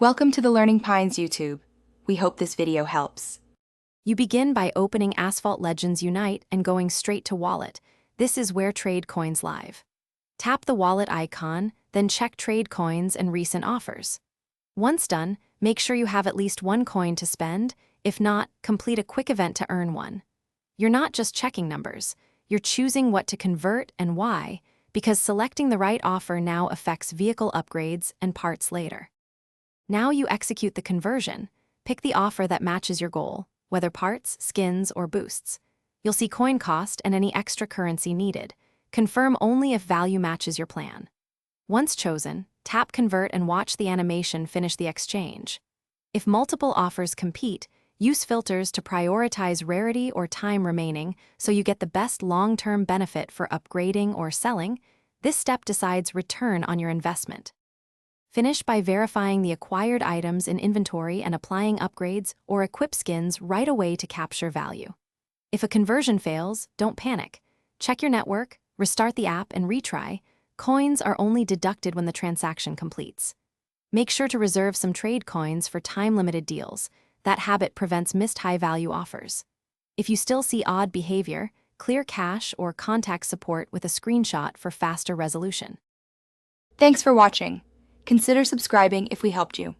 Welcome to the Learning Pines YouTube. We hope this video helps. You begin by opening Asphalt Legends Unite and going straight to Wallet. This is where trade coins live. Tap the wallet icon, then check trade coins and recent offers. Once done, make sure you have at least one coin to spend. If not, complete a quick event to earn one. You're not just checking numbers, you're choosing what to convert and why, because selecting the right offer now affects vehicle upgrades and parts later. Now you execute the conversion. Pick the offer that matches your goal, whether parts, skins, or boosts. You'll see coin cost and any extra currency needed. Confirm only if value matches your plan. Once chosen, tap Convert and watch the animation finish the exchange. If multiple offers compete, use filters to prioritize rarity or time remaining so you get the best long-term benefit for upgrading or selling. This step decides return on your investment. Finish by verifying the acquired items in inventory and applying upgrades or equip skins right away to capture value. If a conversion fails, don't panic. Check your network, restart the app, and retry. Coins are only deducted when the transaction completes. Make sure to reserve some trade coins for time-limited deals. That habit prevents missed high-value offers. If you still see odd behavior, clear cache or contact support with a screenshot for faster resolution. Thanks for watching. Consider subscribing if we helped you.